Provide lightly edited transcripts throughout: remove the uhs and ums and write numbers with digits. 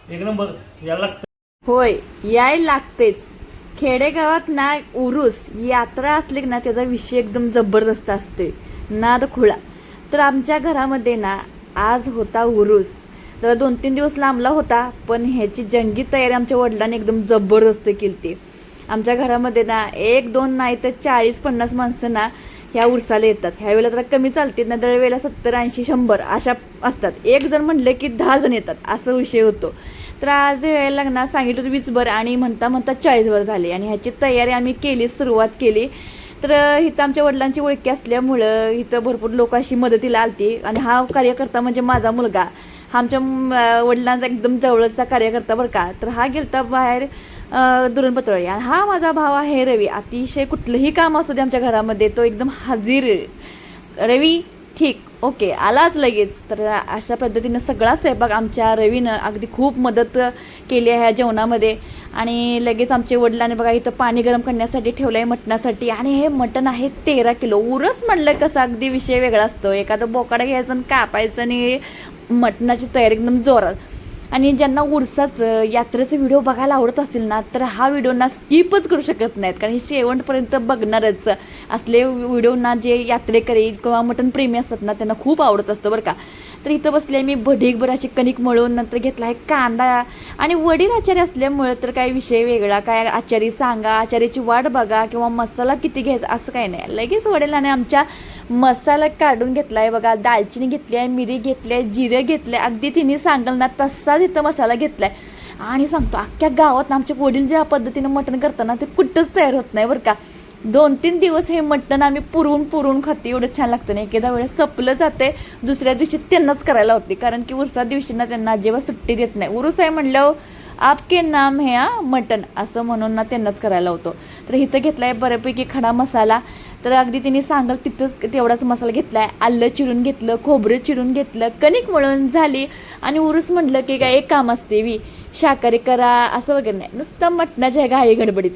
एक नंबर यायला लागतं. होय, याय लागतेच. खेडेगावात ना उरूस यात्रा असली ना त्याचा विषय एकदम जबरदस्त असते, नाद खुळा. तर आमच्या घरामध्ये ना आज होता उरूस. जरा 2-3 दिवस लांबला होता, पण ह्याची जंगी तयारी आमच्या वडिलांनी एकदम जबरदस्त केली. आमच्या घरामध्ये ना 1-2 नाही तर 40-50 माणसं ना ह्या उरसाला येतात. ह्या वेळेला जरा कमी चालतात ना, दरवेळेला 70-80-100 अशा असतात. एक जण म्हणले की 10 जण येतात, असा विषय होतो. तर आज वेळेला लग्नात सांगितलं होतं 20 भर आणि म्हणता म्हणता 40 भर झाले आणि ह्याची तयारी आम्ही केली, सुरुवात केली. तर इथं आमच्या वडिलांची ओळखी असल्यामुळं इथं भरपूर लोक अशी मदतीला आलती आणि हा कार्यकर्ता म्हणजे माझा मुलगा, हा आमच्या वडिलांचा एकदम जवळचा कार्यकर्ता बरं का. तर हा गेलता बाहेर दुरणपतळी आणि हा माझा भाव आहे रवी. अतिशय कुठलंही काम असू दे आमच्या घरामध्ये तो एकदम हाजीर. रवी ठीक ओके आलाच लगेच. तर अशा पद्धतीनं सगळा स्वयंपाक आमच्या रवीनं अगदी खूप मदत केली आहे ह्या जेवणामध्ये. आणि लगेच आमचे वडिलांनी बघा इथं पाणी गरम करण्यासाठी ठेवलं आहे मटणासाठी. आणि हे मटण आहे 13 किलो. उरस म्हणलं कसं अगदी विषय वेगळा असतो. एखादं बोकाडा घ्यायचं आणि कापायचं आणि मटणाची तयारी एकदम जोरात. आणि ज्यांना उरसाचं यात्रेचे व्हिडिओ बघायला आवडत असतील ना तर हा व्हिडिओ ना स्किपच करू शकत नाहीत, कारण शेवटपर्यंत बघणारच. असले व्हिडिओ ना जे यात्रेकरी किंवा मटण प्रेमी असतात ना त्यांना खूप आवडत असतं बरं का. तर इथं बसले मी ढीगभर अशी कणिक मळून नंतर घेतला आहे कांदा. आणि वडील आचारी असल्यामुळं तर काय विषय वेगळा, काय आचारी सांगा, आचार्याची वाट बघा किंवा मसाला किती घ्यायचा असं काही नाही. लगेच वडिलांनी आमच्या मसाला काढून घेतला आहे बघा. दालचिनी घेतली आहे, मिरी घेतली आहे, जिरे घेतले, अगदी तिने सांगल ना तसाच इथं मसाला घेतला आहे. आणि सांगतो अख्ख्या गावात आमचे वडील ज्या पद्धतीनं मटण करताना ते कुठंच तयार होत नाही बरं का. 2-3 दिवस हे मटण आम्ही पुरवून खाते, एवढं छान लागतं ना. एखाद्या वेळेस संपलं जाते, दुसऱ्या दिवशी त्यांनाच करायला होते, कारण की उरसा दिवशी ना त्यांना अजिबात सुट्टी देत नाही. उरूस आहे म्हणल्यावर आपके नाम हे मटण असं म्हणून ना त्यांनाच करायला होतो. तर इथं घेतला आहे बऱ्यापैकी खडा मसाला. तर अगदी तिने सांगल तिथंच तेवढाच मसाला घेतला आहे. आलं चिरून घेतलं, खोबरं चिरून घेतलं, कणिक मळून झाली. आणि उरूस म्हटलं की काय एक काम असते शाकाहारी करा असं वगैरे नाही, नुसतं मटणाच्या घाई गडबडीत.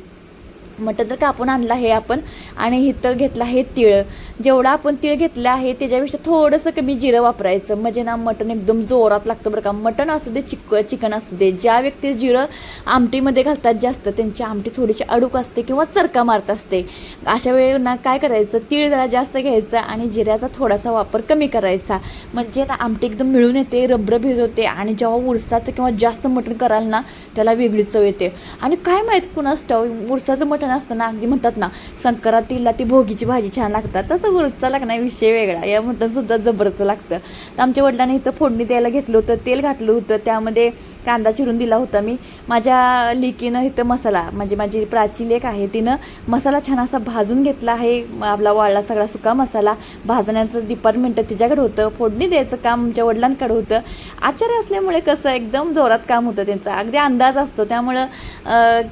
मटण तर कापून आणलं आहे आपण. आणि इथं घेतलं आहे तीळ. जेवढा आपण तीळ घेतलं आहे त्याच्यापेक्षा थोडंसं कमी जिरं वापरायचं, म्हणजे ना मटण एकदम जोरात लागतं बरं का. मटण असू दे चिकन असू दे, ज्या व्यक्ती जिरं आमटीमध्ये घालतात जास्त त्यांची आमटी थोडीशी अडूक असते किंवा चरका मारत असते. अशा वेळी ना काय करायचं, तीळ जरा जास्त घ्यायचं आणि जिऱ्याचा थोडासा वापर कमी करायचा, म्हणजे ना आमटी एकदम मिळून येते, रबरबीत होते. आणि जेव्हा उरसाचं किंवा जास्त मटण कराल ना त्याला वेगळी चव येते. आणि काय माहीत कुणास ठाऊक उरसाचं मटण असताना अगदी म्हणतात ना संक्रांतीला ती भोगीची भाजी छान लागतात, तसं उरसा लागणार विषय वेगळा. या मटणसुद्धा जबरदस्त लागतं. तर आमच्या वडिलांनी इथं फोडणी द्यायला घेतलं होतं, तेल घातलं होतं, त्यामध्ये कांदा चिरून दिला होता मी. माझ्या लेकीनं इथं मसाला, म्हणजे माझी प्राची लेक आहे तिनं मसाला छान असा भाजून घेतला आहे. आपला वाळला सगळा सुका मसाला भाजण्याचं डिपार्टमेंट तिच्याकडे होतं, फोडणी द्यायचं काम आमच्या वडिलांकडे होतं. आचार्य असल्यामुळे कसं एकदम जोरात काम होतं त्यांचं, अगदी अंदाज असतो. त्यामुळं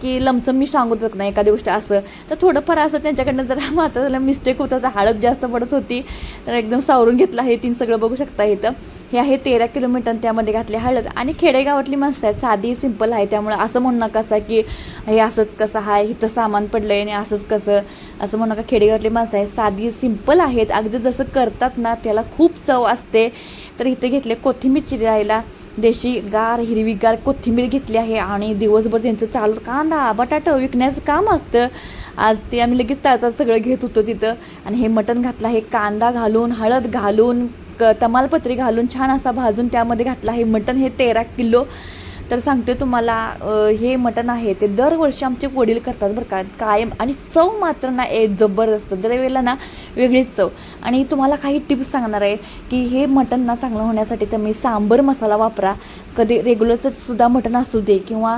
की लमसम मी सांगू शकत नाही एखादी गोष्ट असं. तर थोडंफार असं त्यांच्याकडनं जरा मात्र झालं, मिस्टेक होतं, हळद जास्त पडत होती तर एकदम सावरून घेतलं आहे. तीन सगळं बघू शकता इथं. हे आहे 13 किलो मटण, त्यामध्ये घातले हळद. आणि खेडेगावातली माणसं आहेत, साधी सिंपल आहे, त्यामुळे असं म्हणू नका असं की हे असंच कसं आहे, इथं सामान पडलं आहे आणि असंच कसं असं म्हणू नका. खेडेगावातली माणसं आहेत, साधी सिंपल आहेत, अगदी जसं करतात ना त्याला खूप चव असते. तर इथे घेतले कोथिंबीर चिरायला, देशी गार हिरवीगार कोथिंबीर घेतली आहे. आणि दिवसभर त्यांचं चालू कांदा बटाटा विकण्याचं काम असतं. आज ते आम्ही लगेच ताजा सगळं घेत होतो तिथं. आणि हे मटण घातलं आहे, कांदा घालून, हळद घालून, तमालपत्री घालून छान असा भाजून त्यामध्ये घातला आहे मटण. हे 13 किलो. तर सांगते तुम्हाला हे मटण आहे ते दरवर्षी आमचे वडील करतात बरं का, कायम. आणि चव मात्र ना जबरदस्त, दरवेळेला ना वेगळीच चव. आणि तुम्हाला काही टिप्स सांगणार आहे की हे मटण ना चांगलं होण्यासाठी तुम्ही सांबर मसाला वापरा. कधी रेग्युलरचं सुद्धा मटण असू दे किंवा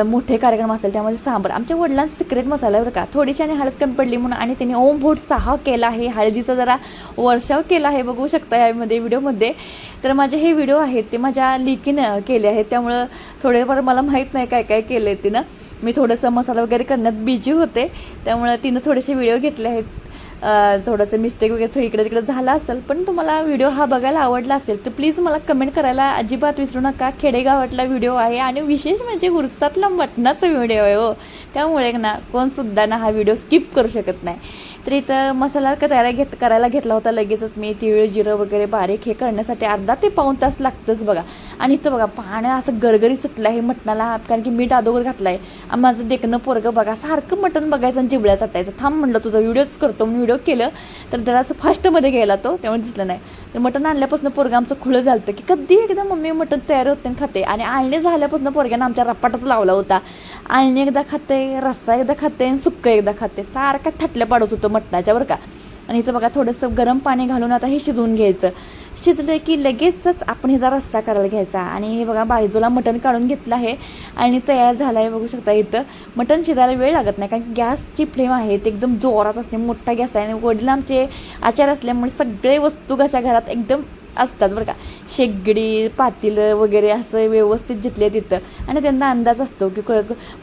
मोठे कार्यक्रम असेल त्यामध्ये सांबर. आमच्या वडिलांचा सिक्रेट मसाला बरं का. थोडीशी आणि हळद कमी पडली म्हणून आणि त्यांनी ओम भोट 6 केला आहे, हळदीचा जरा वर्षाव केला आहे, बघू शकता यामध्ये व्हिडिओमध्ये. तर माझे हे व्हिडिओ आहेत ते माझ्या लेकीनं केले आहेत, त्यामुळं थोडेफार मला माहीत नाही काय काय केलं आहे तिनं. मी थोडंसं मसाला वगैरे करण्यात बिझी होते, त्यामुळं तिनं थोडेसे व्हिडिओ घेतले आहेत. थोडंसं मिस्टेक वगैरे इकडे तिकडे झाला असेल, पण तुम्हाला व्हिडिओ हा बघायला आवडला असेल तर प्लीज मला कमेंट करायला अजिबात विसरू नका. खेडेगावातला व्हिडिओ आहे आणि विशेष म्हणजे उरसातला मटणाचा व्हिडिओ आहे हो, त्यामुळे ना कोणसुद्धा ना हा व्हिडिओ स्किप करू शकत नाही. तर इथं मसाला करायला घेतला होता लगेचच मी. तीळ जिरं वगैरे बारीक हे करण्यासाठी अर्धा ते पाऊण तास लागतंच बघा. आणि इथं बघा पाण्या असं गरगरी सुटलं आहे मटणाला, कारण की मीठ अगोदर घातलं आहे. माझं देखणं पोरगं बघा सारखं मटण बघायचं आणि जिबळ्या चटायचं. थांब म्हणलं तुझा व्हिडिओच करतो म्हणून व्हिडिओ केलं, तर जरासं फास्टमध्ये गेला तो, त्यामुळे दिसलं नाही. तर मटण आणल्यापासून पोरगं आमचं खुलं झालं की कधी एकदा मम्मी मटण तयार होते आणि खाते. आणि आळणी झाल्यापासून पोरग्यानं आमच्या रपाटाच लावला होता. आळणी एकदा खाते, रस्सा एकदा खाते आणि सुक्कं एकदा खाते. सारखा थटल्या पाडत होतं मटणाच्या बरं का. आणि इथं बघा थोडंसं गरम पाणी घालून आता हे शिजवून घ्यायचं. शिजलं की लगेचच आपण ह्याचा रस्सा करायला घ्यायचा. आणि हे बघा बाजूला मटण काढून घेतलं आहे आणि तयार झालं आहे. बघू शकता इथं मटण शिजायला वेळ लागत नाही, कारण गॅसची फ्लेम आहे ते एकदम जोरात असते, मोठा गॅस आहे. आणि वडील आमचे आचार असल्यामुळे सगळे वस्तू कशा घरात एकदम असतात बरं का. शेगडी पातेलं वगैरे असं व्यवस्थित जिथले तिथं. आणि त्यांना अंदाज असतो की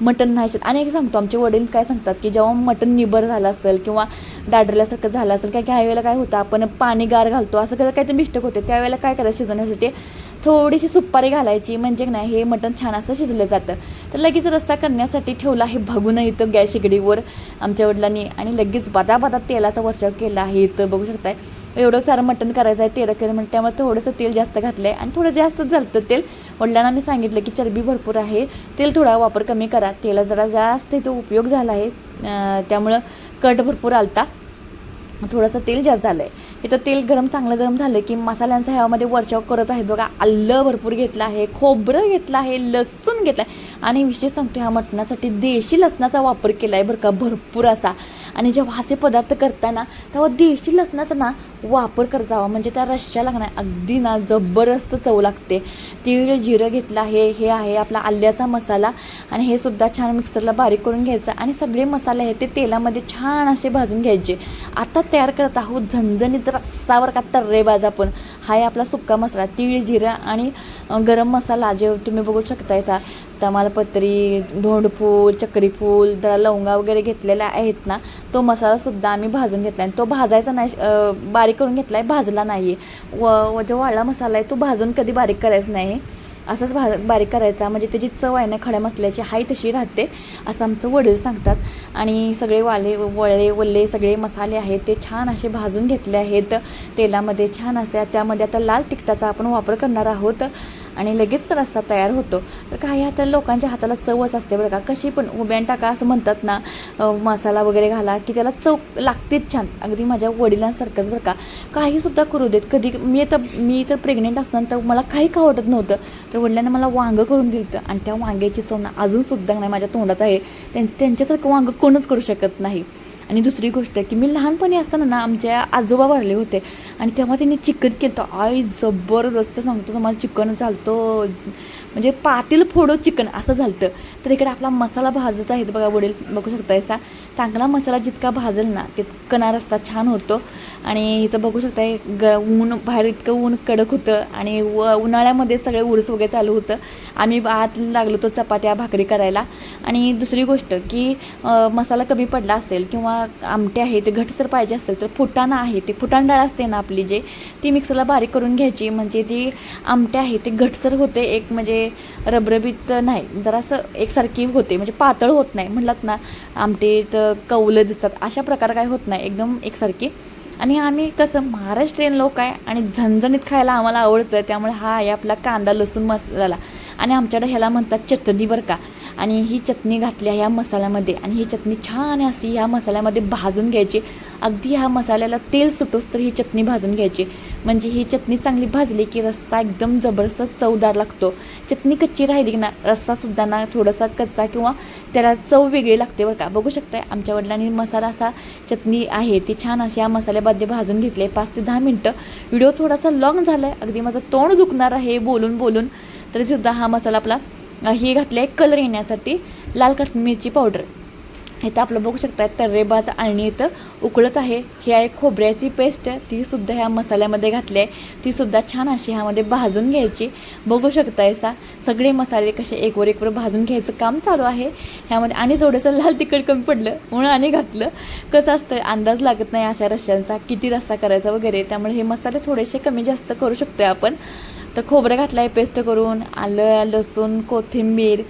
मटण नाही. आणि एक सांगतो, आमचे वडील काय सांगतात की जेव्हा मटण निबर झालं असेल किंवा डाडरल्यासारखं झालं असेल, काय काही वेळेला काय होतं आपण पाणी गार घालतो, असं काहीतरी मिस्टेक होते. त्यावेळेला काय करायचं शिजवण्यासाठी थोडीशी सुपारी घालायची, म्हणजे नाही हे मटण छान असं शिजलं जातं. तर लगेच रस्सा करण्यासाठी ठेवला आहे बघून इथं गॅस शेगडीवर आमच्या वडिलांनी. आणि लगेच बदाबदा तेलाचा वर्षाव केला आहे. इथं बघू शकताय एवढं सारं मटण करायचं आहे 13 किलो, म्हणजे त्यामुळे थोडंसं तेल जास्त घातलं आहे. आणि थोडं जास्तच झालं तेल. वडिलांना मी सांगितलं की चरबी भरपूर आहे, तेल थोडा वापर कमी करा. तेला जरा जास्त इथं उपयोग झाला आहे, त्यामुळं कट भरपूर आलता, थोडंसं तेल जास्त झालं आहे. इथं तेल चांगलं गरम झालं की मसाल्यांचा ह्यामध्ये वर्षाव करत आहेत बघा. आलं भरपूर घेतलं आहे, खोबरं घेतलं आहे, लसूण घेतलं आहे. आणि विशेष सांगतो ह्या मटणासाठी देशी लसणाचा वापर केला आहे बरं का, भरपूर असा. आणि जेव्हा असे पदार्थ करताना तेव्हा देशी लसणाचा ना वापर करत जावा, म्हणजे त्या रश्श्याला ना अगदी ना जबरदस्त चव लागते. तीळ जिरं घेतलं आहे, हे आहे आपला आल्याचा मसाला. आणि हे सुद्धा छान मिक्सरला बारीक करून घ्यायचं. आणि सगळे मसाले आहेत ते तेलामध्ये छान असे भाजून घ्यायचे. आता तयार करत आहोत झणझणीत रस्सावर का तर्रेबाज आपण. हा आहे आपला सुक्का मसाला, तीळ जिरं आणि गरम मसाला जे तुम्ही बघू शकतायचा. तमालपत्री, धोंडफूल, चक्रीफूल, जरा लवंगा वगैरे घेतलेल्या आहेत ना, तो मसालासुद्धा आम्ही भाजून घेतला. आणि तो भाजायचा नाही, बारीक करून घेतला आहे, भाजला नाही. जो वाळला मसाला आहे तो भाजून कधी बारीक करायचा नाही, असंच बारीक करायचा, म्हणजे त्याची चव आहे ना खड्या मसाल्याची हाय तशी राहते, असं आमचं वडील सांगतात. आणि सगळे वल्ले सगळे मसाले आहेत ते छान असे भाजून घेतले आहेत तेलामध्ये छान असे. त्यामध्ये आता लाल तिखटाचा आपण वापर करणार आहोत. आणि लगेच रस्सा तयार होतो. तर काही आता लोकांच्या हाताला चवच असते बरं का, कशी पण उभ्यान टाका असं म्हणतात ना, मसाला वगैरे घाला की त्याला चव लागतेच छान. अगदी माझ्या वडिलांसारखंच बरं का, काहीसुद्धा करू देत. कधी मी तर प्रेग्नेंट असताना मला काही आवडत नव्हतं, तर वडिलांना मला वांगं करून दिलं. आणि त्या वांग्याची चव ना अजूनसुद्धा नाही माझ्या तोंडात आहे. त्यांच्यासारखं वांगं कोणच करू शकत नाही. आणि दुसरी गोष्ट की मी लहानपणी असताना ना आमच्या आजोबा वारले होते, आणि तेव्हा त्यांनी चिकन केलं तर आई जबरदस्त सांगतो तुम्हाला, चिकन चालतं म्हणजे पातील फोडो चिकन असं झालं. तर इकडे आपला मसाला भाजत आहे बघा, वडील बघू शकता असा चांगला मसाला जितका भाजेल ना तितका रस्सा छान होतो. आणि इथं बघू शकता ऊन बाहेर इतकं ऊन कडक होतं, आणि उन्हाळ्यामध्ये सगळे उरस वगैरे चालू होतं. आम्ही आत लागलो तो चपात्या भाकरी करायला. आणि दुसरी गोष्ट की मसाला कमी पडला असेल किंवा आमटे आहे ते घटसर पाहिजे असेल तर फुटाणा आहे, ते फुटाण डाळ असते ना आपली जे, ती मिक्सरला बारीक करून घ्यायची, म्हणजे ती आमटे आहे ते घटसर होते. एक म्हणजे रबरबीत नाही, जरासं एकसारखी होते, म्हणजे पातळ होत नाही. म्हणलात ना आमटे तर कवलं दिसतात, अशा प्रकार काय होत नाही, एकदम एकसारखी. आणि आम्ही कसं महाराष्ट्रीयन लोक आहे आणि झणझणीत खायला आम्हाला आवडतं, त्यामुळे हा आहे आपला कांदा लसूण मसाला. आणि आमच्याकडे ह्याला म्हणतात चटणी बरं का. आणि ही चटणी घातली ह्या मसाल्यामध्ये, आणि ही चटणी छान अशी ह्या मसाल्यामध्ये भाजून घ्यायची. अगदी ह्या मसाल्याला तेल सुटोस तर ही चटणी भाजून घ्यायची, म्हणजे ही चटणी चांगली भाजली की रस्सा एकदम जबरदस्त चवदार लागतो. चटणी कच्ची राहिली ना रस्सासुद्धा ना थोडासा कच्चा किंवा त्याला चव वेगळी लागते बरं का. बघू शकताय आमच्या वडिलांनी मसाला असा चटणी आहे ती छान अशी ह्या मसाल्यामध्ये भाजून घेतली 5 ते 10 मिनटं. व्हिडिओ थोडासा लॉंग झाला आहे, अगदी माझं तोंड दुखणार आहे बोलून तरीसुद्धा हा मसाला आपला हे घातले आहे कलर येण्यासाठी, लाल मिरची पावडर. इथं आपलं बघू शकता तर्रेबाज आळणी इथं उकळत आहे. ही आहे खोबऱ्याची पेस्ट, तीसुद्धा ह्या मसाल्यामध्ये घातली आहे, तीसुद्धा छान अशी ह्यामध्ये भाजून घ्यायची. बघू शकताय सगळे मसाले कसे एकवर भाजून घ्यायचं काम चालू आहे ह्यामध्ये. आणि थोडंसं लाल तिखट कमी पडलं म्हणून आणि घातलं. कसं असतं अंदाज लागत नाही अशा रश्श्यांचा किती रस्सा करायचा वगैरे, त्यामुळे हे मसाले थोडेसे कमी जास्त करू शकतो आपण. तर खोबरं घातलं आहे पेस्ट करून, आलं, लसूण, कोथिंबीर,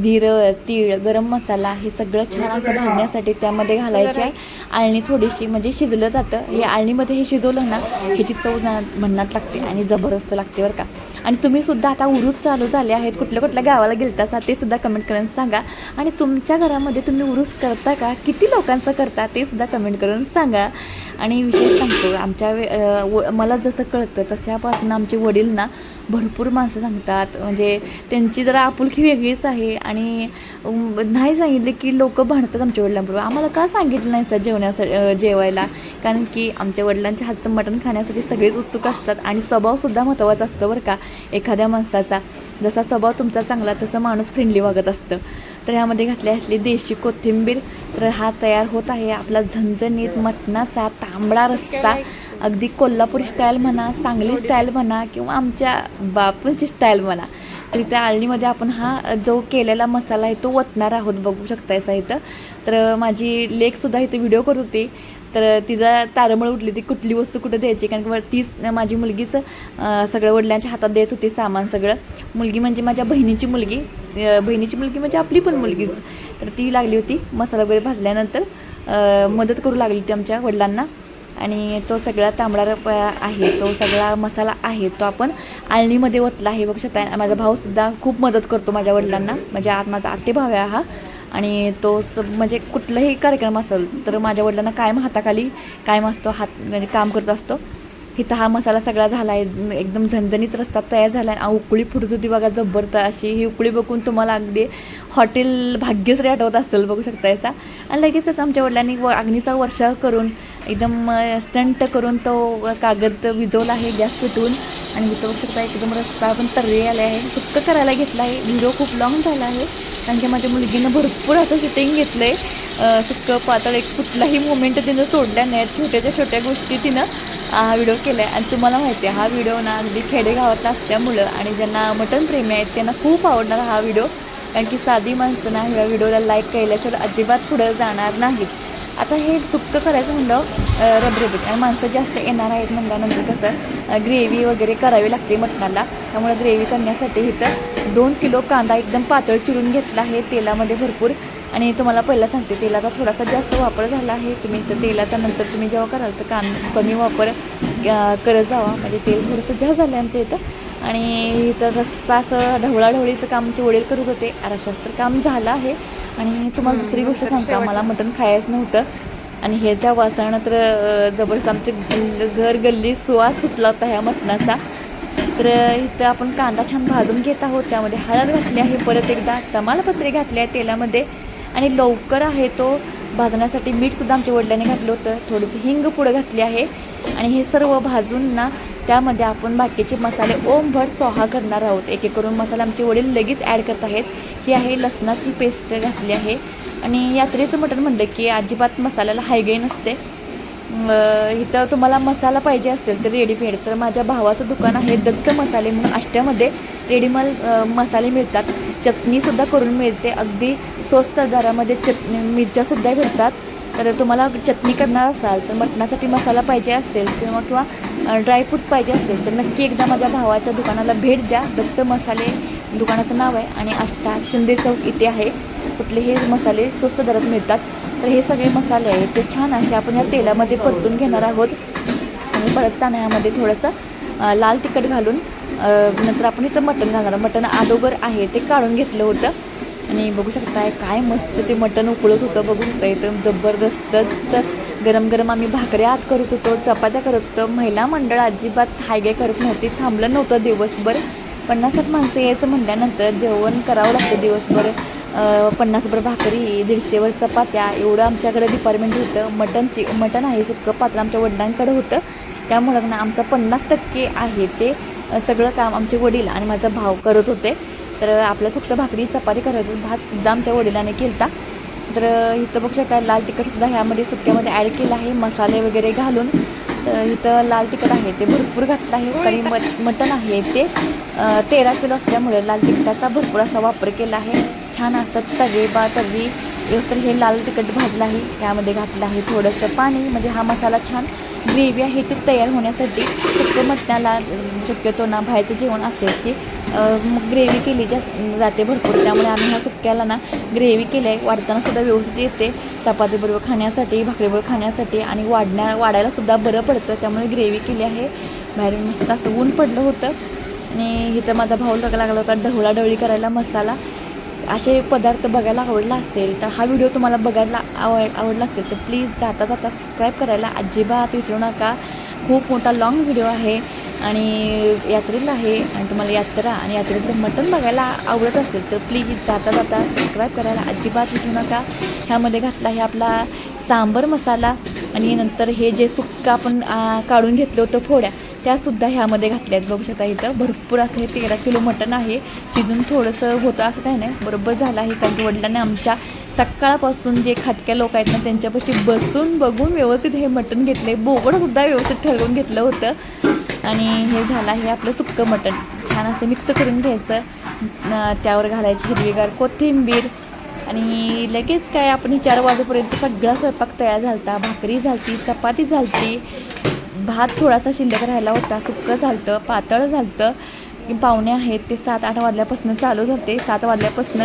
जिरं, तीळ, गरम मसाला हे सगळं छान असं भाजण्यासाठी त्यामध्ये घालायचे आहे. आळणी थोडीशी म्हणजे शिजलं जातं. हे आळणीमध्ये हे शिजवलं ना ह्याची चव भन्नाट लागते आणि जबरदस्त लागते बरं का. आणि तुम्हीसुद्धा आता उरूस चालू झाले आहेत, कुठल्या गावाला गेलता ते सुद्धा कमेंट करून सांगा. आणि तुमच्या घरामध्ये तुम्ही उरूस करता का, किती लोकांचं करता ते सुद्धा कमेंट करून सांगा. आणि विशेष सांगतो मला जसं कळतं तशापासून आमचे वडील ना भरपूर माणसं सांगतात, म्हणजे त्यांची जरा आपुलकी वेगळीच आहे. आणि नाही सांगितले की लोक भांडतात आमच्या वडिलांबरोबर. आम्हाला का सांगितलं नाही सर जेवायला, कारण की आमच्या वडिलांच्या हातचं मटण खाण्यासाठी सगळेच उत्सुक असतात. आणि स्वभावसुद्धा महत्त्वाचा असतं बरं का एखाद्या माणसाचा. जसा स्वभाव तुमचा चांगला तसं माणूस फ्रेंडली वागत असतं. तर ह्यामध्ये घातली देशी कोथिंबीर. तर हा तयार होत आहे आपला झणझणीत मटणाचा तांबडा रस्सा. अगदी कोल्हापुरी स्टाईल म्हणा, सांगली स्टाईल म्हणा, किंवा आमच्या बापूंची स्टाईल म्हणा. तर इथं आळणीमध्ये आपण हा जो केलेला मसाला आहे तो ओतणार आहोत, बघू शकतायचा इथं. तर माझी लेकसुद्धा इथं व्हिडिओ करत होती, तर तिचा तारमळ उठली ती कुठली वस्तू कुठं द्यायची, कारण की तीच माझी मुलगीच सगळं वडिलांच्या हातात देत होती सामान सगळं. मुलगी म्हणजे माझ्या बहिणीची मुलगी म्हणजे आपली पण मुलगीच. तर ती लागली होती मसाला वगैरे भाजल्यानंतर मदत करू लागली होती आमच्या वडिलांना. आणि तो सगळा तांबडा आहे, तो सगळा मसाला आहे तो आपण आळणीमध्ये ओतला आहे, बघू शकता. माझा भाऊसुद्धा खूप मदत करतो माझ्या वडिलांना, म्हणजे माझा आत्ते भाव आहे हा. आणि तो म्हणजे कुठलाही कार्यक्रम असेल तर माझ्या वडिलांना कायम हाताखाली कायम असतो, म्हणजे काम करत असतो. इथं हा मसाला सगळा झाला आहे, एकदम झणझणीत रस्ता तयार झाला आहे. उकळी फुटत होती बघा जबरदस्त अशी. ही उकळी बघून तुम्हाला अगदी हॉटेल भाग्यश्री आठवत असेल, बघू शकता याचा. आणि लगेचच आमच्या वडिलांनी अग्नीचा वर्षाव करून एकदम स्टंट करून तो कागद विजवला आहे गॅस पेटवून. आणि इथं बघू शकता एकदम रस्ता पण तर्री आले आहे. सुक्क करायला घेतला आहे. व्हिडिओ खूप लॉंग झाला आहे, कारण की माझ्या मुलगीनं भरपूर असं शूटिंग घेतलं आहे. सुक्क पातळ एक कुठलाही मोमेंट तिनं सोडल्या नाहीत. छोट्या गोष्टी तिनं हा व्हिडिओ केला आहे. आणि तुम्हाला माहिती आहे हा व्हिडिओ ना अगदी खेडेगावातला असल्यामुळं आणि ज्यांना मटण प्रेमी आहेत त्यांना खूप आवडणार हा व्हिडिओ, कारण की साधी माणसं ना ह्या व्हिडिओला लाईक केल्याशिवाय अजिबात पुढं जाणार नाहीत. आता हे सुक्क करायचं म्हणलं रबरबीत, आणि माणसं जास्त येणार आहेत म्हणल्यानंतर कसं ग्रेव्ही वगैरे करावी लागते मटणाला. त्यामुळे ग्रेव्ही करण्यासाठी इथं 2 किलो कांदा एकदम पातळ चिरून घेतला आहे तेलामध्ये भरपूर. आणि तुम्हाला पहिला सांगते तेलाचा थोडासा जास्त वापर झाला आहे. तुम्ही तर तेलाचा नंतर तुम्ही जेव्हा कराल तर कमी वापर करत जावा, म्हणजे तेल थोडंसं जास्त झालं आहे आमच्या इथं. आणि इथं रस्सा असं ढवळाढवळीचं काम आमचे वडील करत होते, रशास्त्र काम झालं आहे. आणि तुम्हाला दुसरी गोष्ट सांगता, मला मटण खायचं नव्हतं आणि ह्याच्या वासानं तर जबरदस्त आमचे घर गल्ली सुवास सुटला होता ह्या मटणाचा. तर इथं आपण कांदा छान भाजून घेत आहोत, त्यामध्ये हळद घातली आहे, परत एकदा तमालपत्रे घातले आहे तेलामध्ये. आणि लवकर आहे तो भाजण्यासाठी मीठसुद्धा आमच्या वडिलांनी घातलं होतं, थोडीशी हिंग पुढं घातली आहे. आणि हे सर्व भाजून ना त्यामध्ये आपण बाकीचे मसाले ओमभर स्वाहा करणार आहोत. एक करून मसाला आमचे वडील लगेच ॲड करत आहेत. ही आहे लसणाची पेस्ट घातली आहे. आणि यात्रेचं मटण म्हणलं की अजिबात मसाल्याला हायगाई नसते. इथं तुम्हाला मसाला पाहिजे असेल तर रेडीमेड, तर माझ्या भावाचं दुकान आहे दत्त मसाले म्हणून, आष्ट्यामध्ये रेडीमेड मसाले मिळतात. चटणीसुद्धा करून मिळते अगदी स्वस्त दरामध्ये. मिरच्यासुद्धा भेटतात. तर तुम्हाला चटणी करणार असाल तर मटणासाठी मसाला पाहिजे असेल किंवा ड्रायफ्रूट्स पाहिजे असेल तर नक्की एकदा माझ्या भावाच्या दुकानाला भेट द्या. दत्त मसाले दुकानाचं नाव आहे आणि आष्टा शिंदे चौक इथे आहे. कुठलेही मसाले स्वस्त दरात मिळतात. तर हे सगळे मसाले आहेत ते छान असे आपण या तेलामध्ये परतून घेणार आहोत. आणि परतताना यामध्ये थोडंसं लाल तिखट घालून नंतर आपण इथं मटण घालणार. मटण अगोदर आहे ते काढून घेतलं होतं. आणि बघू शकताय काय मस्त ते मटण उकळत होतं, बघू शकता इथं जबरदस्तच गरम गरम आम्ही भाकऱ्या आत करत होतो, चपात्या करत होतो. महिला मंडळ अजिबात हायगाय करत नव्हती, थांबलं नव्हतं दिवसभर. 50 माणसं यायचं म्हटल्यानंतर जेवण करावं लागतं दिवसभर. 50 भाकरी, 150 चपात्या एवढं आमच्याकडे डिपार्टमेंट होतं. मटण आहे सुक्कं पात्र आमच्या वडिलांकडे होतं. त्यामुळं ना आमचं 50% आहे ते सगळं काम आमचे वडील आणि माझा भाव करत होते. तर आपलं फक्त भाकरी चपाती करायची, भातसुद्धा आमच्या वडिलांनी केला. तर इथं बघू शकता लाल तिखटसुद्धा ह्यामध्ये सुक्यामध्ये ॲड केलं आहे मसाले वगैरे घालून. तर इथं लाल तिखट आहे ते भरपूर घातलं आहे, कारण मटण आहे ते 13 किलो असल्यामुळे लाल तिखटाचा भरपूर असा वापर केला आहे. छान असं तर्री तर हे लाल तिखट भाजलं आहे, त्यामध्ये घातलं आहे थोडंसं पाणी, म्हणजे हा मसाला छान ग्रेव्ही आहे ती तयार होण्यासाठी सुक्क मटणाला शक्यतो ना बाहेरचं जेवण असेल की मग ग्रेव्ही केली जाते भरपूर. त्यामुळे आम्ही ह्या सुक्क्याला ना ग्रेव्ही केली आहे. वाढताना सुद्धा व्यवस्थित येते, चपातीबरोबर खाण्यासाठी, भाकरीबरोबर खाण्यासाठी आणि वाढायला सुद्धा बरं पडतं. त्यामुळे ग्रेव्ही केली आहे. बाहेर मस्त असं ऊन पडलं होतं आणि इथं माझा भाऊ लागला होता ढवळाढवळी करायला मसाला. असे पदार्थ बघायला आवडला असेल तर हा व्हिडिओ तुम्हाला बघायला आवडला असेल तर प्लीज जाता सबस्क्राईब करायला अजिबात विसरू नका. खूप मोठा लॉंग व्हिडिओ आहे आणि यात्रेला आहे आणि तुम्हाला यात्रा आणि यात्रेतलं मटण बघायला आवडत असेल तर प्लीज जाता सबस्क्राईब करायला अजिबात विसरू नका. ह्यामध्ये घातला आहे आपला सांबर मसाला आणि नंतर हे जे सुक्का आपण काढून घेतलं होतं फोड्या त्यासुद्धा ह्यामध्ये घातल्या आहेत. बघू शकता इथं भरपूर असं हे 13 किलो मटण आहे. शिजून थोडंसं होतं असं काही नाही, बरोबर झालं आहे. कारण की वडिलांनी आमच्या सकाळपासून जे खाटक्या लोक आहेत ना त्यांच्यापाशी बसून बघून व्यवस्थित हे मटण घेतले, बोकडंसुद्धा व्यवस्थित ठरवून घेतलं होतं आणि हे झालं आहे आपलं सुक्कं मटण. छान असं मिक्स करून घ्यायचं, त्यावर घालायची हिरवीगार कोथिंबीर आणि लगेच काय आपण 4 वाजेपर्यंत सगळा स्वयंपाक तयार झालता. भाकरी झालती, चपाती झालती, भात थोडासा शिल्लक राहिला होता, सुक्कं झालतं, पातळ झालतं. पाहुणे आहेत ते 7-8 वाजल्यापासून चालू झाले. 7 वाजल्यापासून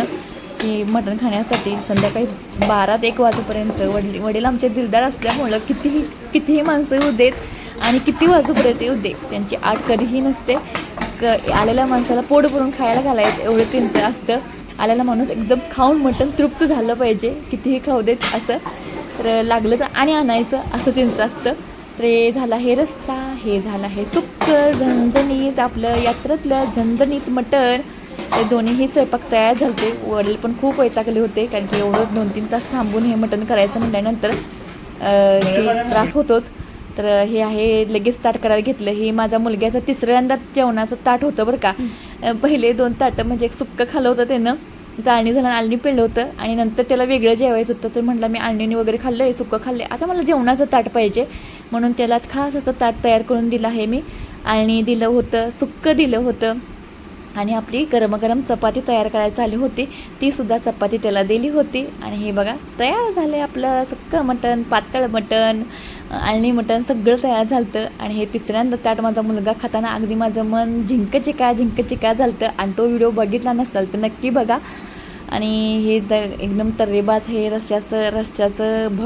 की मटण खाण्यासाठी संध्याकाळी 12-1 वाजेपर्यंत. वडील आमचे दिलदार असल्यामुळं कितीही माणसं येऊ देत आणि किती वाजेपर्यंत येऊ दे त्यांची आठ कधीही नसते. आलेल्या माणसाला पोट भरून खायला घालायचं एवढं त्यांचं असतं. आलेला माणूस एकदम खाऊन मटण तृप्त झालं पाहिजे, कितीही खाऊ देत असं. तर लागलं तर आणि आणायचं असं त्यांचं असतं. तर हे झाला हे रस्सा, हे झाला हे सुक्कं झणझणीत आपलं यात्रेतलं झणझणीत मटण. हे दोन्हीही स्वयंपाक तयार झाले. वडील पण खूप वैतागले होते कारण की एवढं 2-3 तास थांबून हे मटण करायचं म्हटल्यानंतर त्रास होतोच. तर हे आहे लगेच ताट करायला घेतलं. हे माझ्या मुलग्याचं 3ऱ्यांदा जेवणाचं ताट होतं बरं का. पहिले 2 ताटं म्हणजे एक सुक्कं खाल्लं होतं त्यानं, आळणी झालं, आळणी पिळलं होतं आणि नंतर त्याला वेगळं जेवायचं होतं. तर म्हटलं मी आळणीने वगैरे खाल्लं आहे, सुक्कं खाल्लं आहे, आता मला जेवणाचं ताट पाहिजे म्हणून त्याला खास असं ताट तयार करून दिलं आहे मी. आळणी दिलं होतं, सुक्कं दिलं होतं आणि आपली गरम चपाती तयार करायला आली होती, तीसुद्धा चपाती त्याला दिली होती. आणि हे बघा तयार झालं आपलं सुक्कं मटण, पातळ मटण, आळणी मटण सगळं तयार झालं. आणि हे 3ऱ्यांदा ताट माझा मुलगा खाताना अगदी माझं मन झिंक चिका झालं. आणि तो व्हिडिओ बघितला नसेल तर नक्की बघा. आणि हे एकदम तर्रेबाज हे रश्श्याचं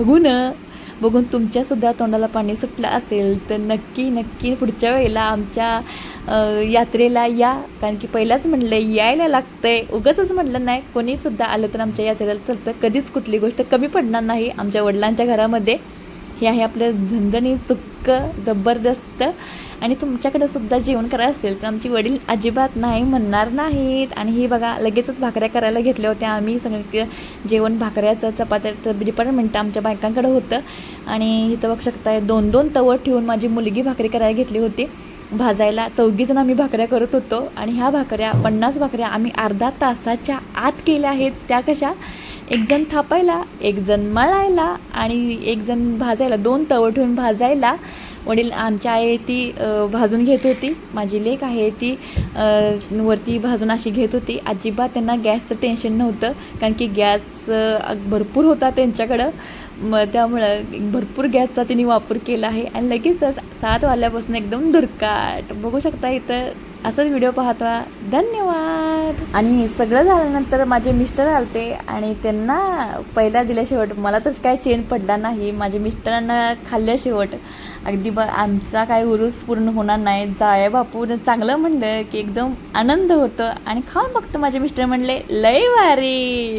बघून तुमच्यासुद्धा तोंडाला पाणी सुटलं असेल तर नक्की पुढच्या वेळेला आमच्या यात्रेला या. कारण की पहिलाच म्हटलं यायला लागतंय, उगाचच म्हटलं नाही. कोणीसुद्धा आलं तर आमच्या यात्रेला चलतं, कधीच कुठली गोष्ट कमी पडणार नाही आमच्या वडिलांच्या घरामध्ये. हे आहे आपलं झणझणीत सुक्कं जबरदस्त. आणि तुमच्याकडे सुद्धा जेवण करायचं असेल तर आमची वडील अजिबात नाही म्हणणार नाहीत. आणि ही बघा लगेचच भाकऱ्या करायला घेतल्या होत्या आम्ही. सगळं जेवण भाकऱ्याचं चपात्याचं डिपार्टमेंट आमच्या बायकांकडे होतं. आणि इथं बघू शकताय 2-2 तवं ठेवून माझी मुलगी भाकरी करायला घेतली होती भाजायला. 4घी जण आम्ही भाकऱ्या करत होतो आणि ह्या भाकऱ्या 50 भाकऱ्या आम्ही अर्धा तासाच्या आत केल्या आहेत. त्या कशा, 1 जण थापायला, 1 जण मळायला आणि 1 जण भाजायला. 2 तवं ठेवून भाजायला. वडील आमच्या आई ती भाजून घेत होती, माझी लेक आहे ती वरती भाजून अशी घेत होती. अजिबात त्यांना गॅसचं टेन्शन नव्हतं कारण की गॅस भरपूर होता त्यांच्याकडं. त्यामुळं भरपूर गॅसचा तिने वापर केला आहे. आणि लगेच 7 वाजल्यापासून एकदम धुरकाट. बघू शकता इथं असंच व्हिडिओ पाहता. धन्यवाद. आणि सगळं झाल्यानंतर माझे मिस्टर आलते आणि त्यांना पहिला दिल्या शेवट. मला तर काय चेन पडला नाही. माझ्या मिस्टरांना खाल्ल्या शेवट. अगदी आमचा काय उरूस पूर्ण होणार नाही. जाय बापू चांगलं म्हणलं की एकदम आनंद होतं. आणि खाऊन बघतो माझे मिस्टर म्हणले लय भारी.